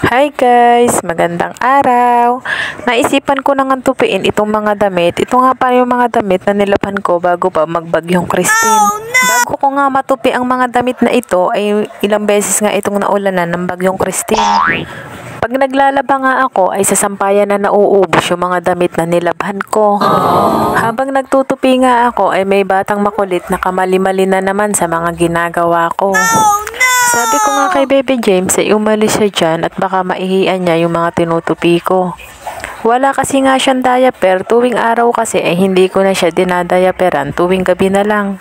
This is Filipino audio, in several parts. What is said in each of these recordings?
Hi guys! Magandang araw! Naisipan ko nang tupiin itong mga damit. Ito nga pa yung mga damit na nilabhan ko bago pa magbagyong Christine. Bago ko nga matupi ang mga damit na ito ay ilang beses nga itong naulanan ng bagyong Christine. Pag naglalaba nga ako ay sasampayan na nauubos yung mga damit na nilabhan ko. Habang nagtutupi nga ako ay may batang makulit na kamali-mali na naman sa mga ginagawa ko. Sabi ko nga kay Baby James ay umalis siya dyan at baka maihian niya yung mga tinutupi ko. Wala kasi nga siyang diaper, tuwing araw kasi ay hindi ko na siya dinadayaperan, tuwing gabi na lang.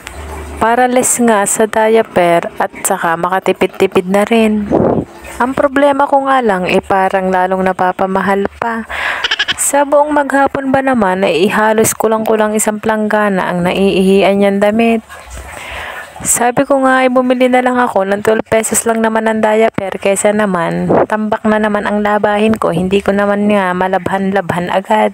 Para less nga sa diaper at saka makatipid-tipid na rin. Ang problema ko nga lang ay parang lalong napapamahal pa. Sa buong maghapon ba naman ay halos kulang-kulang isang planggana ang naiihian niyang damit. Sabi ko nga ay bumili na lang ako ng 12 pesos lang naman ng diaper kesa naman tambak na naman ang labahin ko, hindi ko naman nga malabhan-labhan agad.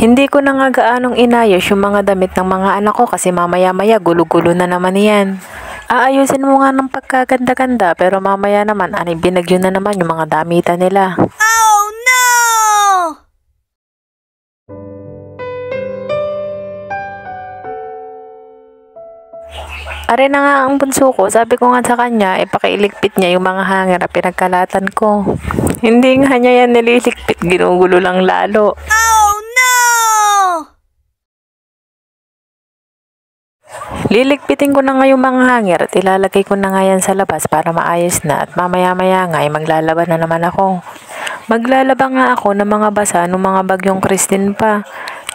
Hindi ko na nga gaanong inayos yung mga damit ng mga anak ko kasi mamaya-maya gulo-gulo na naman yan. Aayusin mo nga ng pagkaganda-ganda pero mamaya naman binagyo na naman yung mga damitan nila. Oh no! Are na nga ang bunso ko, sabi ko nga sa kanya, ipakailigpit niya yung mga hanger na pinagkalatan ko. Hindi nga niya yan nililigpit, ginugulo lang lalo. Oh no! Liligpitin ko na nga yung mga hanger at ilalagay ko na nga yan sa labas para maayos na at mamaya-maya nga ay maglalaba na naman ako. Maglalaba nga ako ng mga basa ng mga bagyong Christine pa.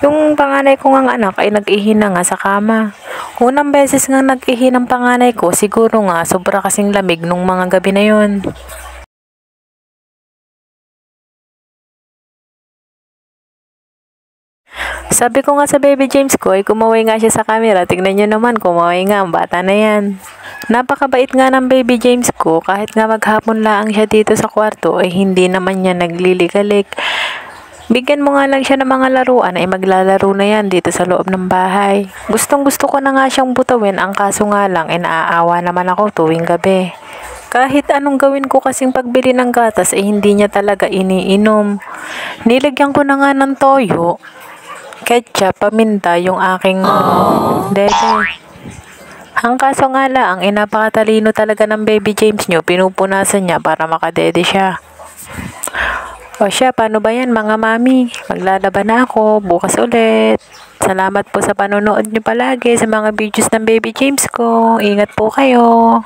Yung panganay ko nga anak ay nag-ihi na nga sa kama. Unang beses nga nag-ihi ng panganay ko, siguro nga sobra kasing lamig nung mga gabi na yun. Sabi ko nga sa Baby James ko ay kumaway nga siya sa camera. Tignan niyo naman, kumaway nga ang bata na yan. Napakabait nga ng Baby James ko, kahit nga maghapon lang siya dito sa kwarto ay hindi naman niya nagliligalik. Bigyan mo nga lang siya ng mga laruan ay maglalaro na yan dito sa loob ng bahay. Gustong gusto ko na nga siyang butawin, ang kaso nga lang ay naaawa naman ako tuwing gabi. Kahit anong gawin ko kasing pagbili ng gatas ay hindi niya talaga iniinom. Nilagyan ko na nga ng toyo, ketchup, paminta yung aking dede. Ang kaso nga lang, napakatalino talaga ng Baby James nyo, pinupunasan niya para makadede siya. O siya, paano ba yan mga mami? Maglalaba na ako, bukas ulit. Salamat po sa panonood nyo palagi sa mga videos ng Baby James ko. Ingat po kayo.